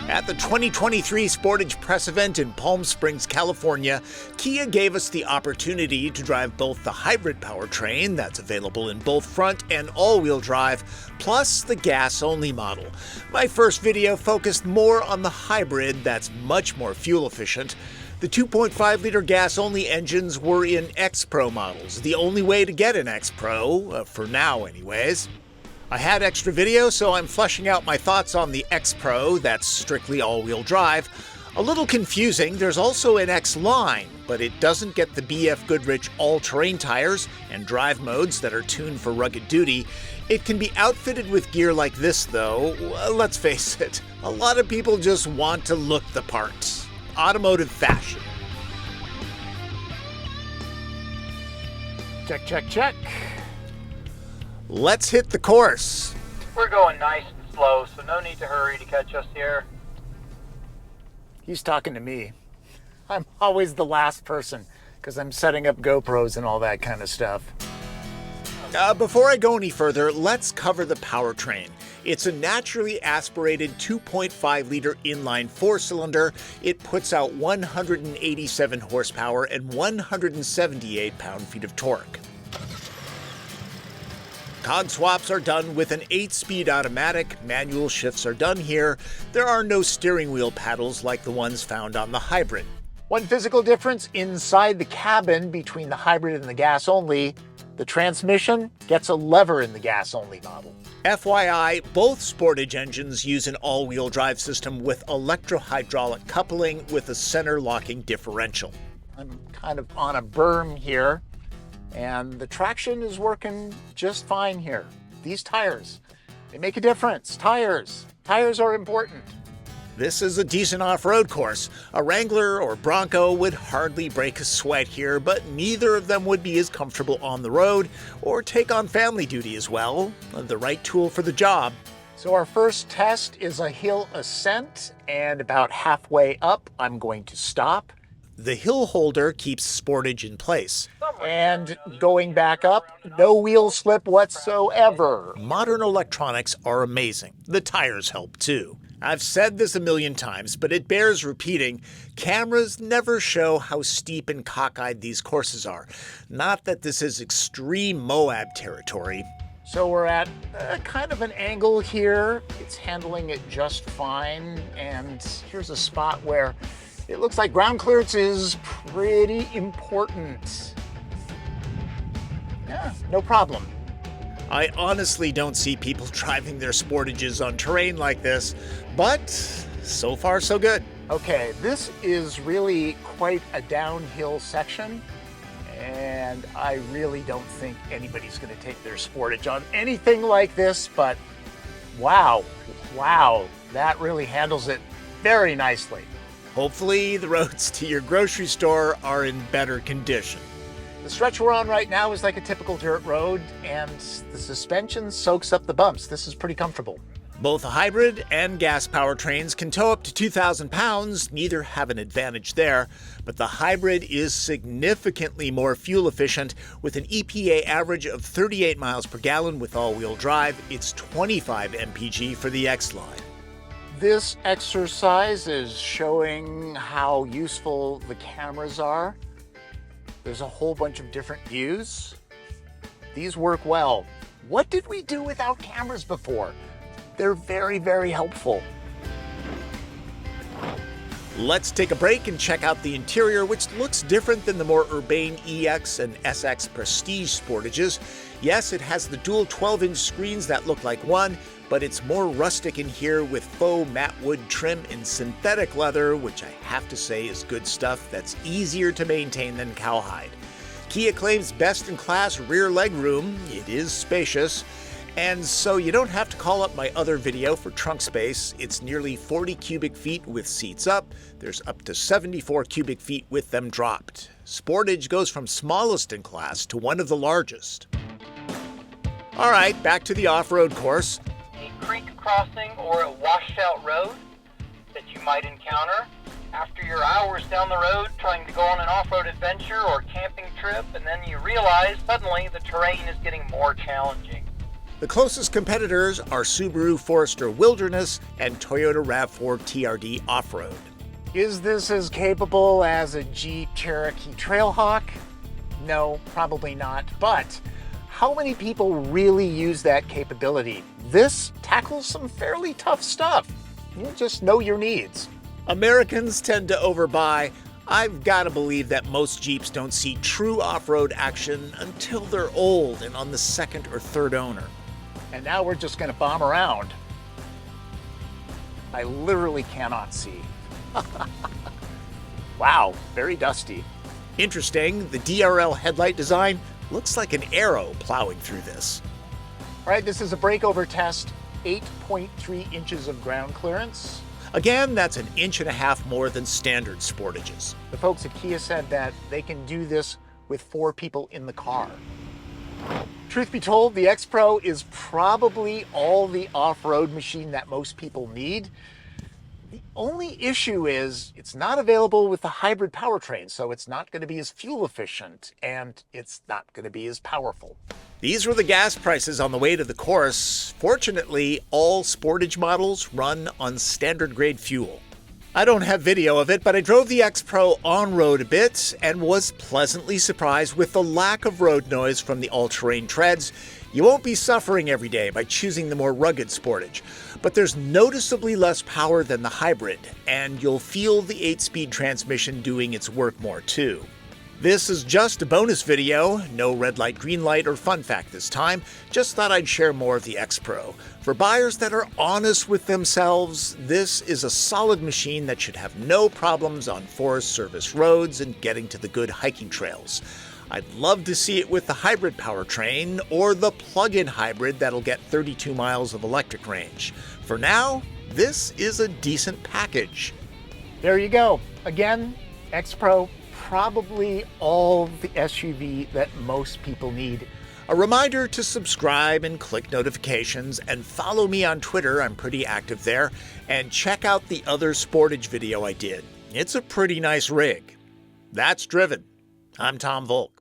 At the 2023 Sportage press event in Palm Springs, California, Kia gave us the opportunity to drive both the hybrid powertrain that's available in both front and all-wheel drive, plus the gas-only model. My first video focused more on the hybrid that's much more fuel efficient. The 2.5-liter gas-only engines were in X-Pro models, the only way to get an X-Pro, for now anyways. I had extra video, so I'm fleshing out my thoughts on the X-Pro, that's strictly all-wheel drive. A little confusing, there's also an X-Line, but it doesn't get the BF Goodrich all-terrain tires and drive modes that are tuned for rugged duty. It can be outfitted with gear like this though. Let's face it, a lot of people just want to look the part. Automotive fashion. Check, check, check. Let's hit the course. We're going nice and slow, so no need to hurry to catch us here. He's talking to me. I'm always the last person because I'm setting up GoPros and all that kind of stuff. Before I go any further, let's cover the powertrain. It's a naturally aspirated 2.5-liter inline four-cylinder. It puts out 187 horsepower and 178 pound-feet of torque. Cog swaps are done with an 8-speed automatic, manual shifts are done here. There are no steering wheel paddles like the ones found on the hybrid. One physical difference inside the cabin between the hybrid and the gas-only, the transmission gets a lever in the gas-only model. FYI, both Sportage engines use an all-wheel drive system with electro-hydraulic coupling with a center locking differential. I'm kind of on a berm here. And the traction is working just fine here. These tires, they make a difference. Tires are important. This is a decent off-road course. A Wrangler or Bronco would hardly break a sweat here, but neither of them would be as comfortable on the road or take on family duty as well. The right tool for the job. So our first test is a hill ascent, and about halfway up, I'm going to stop. The hill holder keeps Sportage in place. And going back up, no wheel slip whatsoever. Modern electronics are amazing. The tires help too. I've said this a million times, but it bears repeating. Cameras never show how steep and cockeyed these courses are. Not that this is extreme Moab territory. So we're at kind of an angle here. It's handling it just fine. And here's a spot where it looks like ground clearance is pretty important. Yeah, no problem. I honestly don't see people driving their Sportages on terrain like this, but so far so good. Okay, this is really quite a downhill section, and I really don't think anybody's going to take their Sportage on anything like this, but wow, that really handles it very nicely. Hopefully the roads to your grocery store are in better condition. The stretch we're on right now is like a typical dirt road, and the suspension soaks up the bumps. This is pretty comfortable. Both hybrid and gas powertrains can tow up to 2,000 pounds. Neither have an advantage there, but the hybrid is significantly more fuel efficient with an EPA average of 38 miles per gallon with all-wheel drive. It's 25 mpg for the X-Line. This exercise is showing how useful the cameras are. There's a whole bunch of different views. These work well. What did we do without cameras before? They're very, very helpful. Let's take a break and check out the interior, which looks different than the more urbane EX and SX Prestige Sportages. Yes, it has the dual 12-inch screens that look like one, but it's more rustic in here with faux matte wood trim and synthetic leather, which I have to say is good stuff that's easier to maintain than cowhide. Kia claims best-in-class rear legroom. It is spacious. And so you don't have to call up my other video for trunk space. It's nearly 40 cubic feet with seats up. There's up to 74 cubic feet with them dropped. Sportage goes from smallest in class to one of the largest. All right, back to the off-road course. A creek crossing or a washed-out road that you might encounter after your hours down the road trying to go on an off-road adventure or camping trip, and then you realize suddenly the terrain is getting more challenging. The closest competitors are Subaru Forester Wilderness and Toyota RAV4 TRD Off-Road. Is this as capable as a Jeep Cherokee Trailhawk? No, probably not, but how many people really use that capability? This tackles some fairly tough stuff. You just know your needs. Americans tend to overbuy. I've got to believe that most Jeeps don't see true off-road action until they're old and on the second or third owner. And now we're just going to bomb around. I literally cannot see. Wow, very dusty. Interesting, the DRL headlight design looks like an arrow plowing through this. All right, this is a breakover test, 8.3 inches of ground clearance. Again, that's 1.5 inches more than standard Sportages. The folks at Kia said that they can do this with 4 people in the car. Truth be told, the X-Pro is probably all the off-road machine that most people need. The only issue is it's not available with the hybrid powertrain, so it's not going to be as fuel efficient and it's not going to be as powerful. These were the gas prices on the way to the course. Fortunately, all Sportage models run on standard grade fuel. I don't have video of it, but I drove the X-Pro on-road a bit and was pleasantly surprised with the lack of road noise from the all-terrain treads. You won't be suffering every day by choosing the more rugged Sportage, but there's noticeably less power than the hybrid, and you'll feel the 8-speed transmission doing its work more too. This is just a bonus video, no red light, green light, or fun fact this time. Just thought I'd share more of the X-Pro. For buyers that are honest with themselves, this is a solid machine that should have no problems on Forest Service roads and getting to the good hiking trails. I'd love to see it with the hybrid powertrain or the plug-in hybrid that'll get 32 miles of electric range. For now, this is a decent package. There you go. Again, X-Pro, probably all the SUV that most people need. A reminder to subscribe and click notifications and follow me on Twitter, I'm pretty active there, and check out the other Sportage video I did. It's a pretty nice rig. That's Driven. I'm Tom Volk.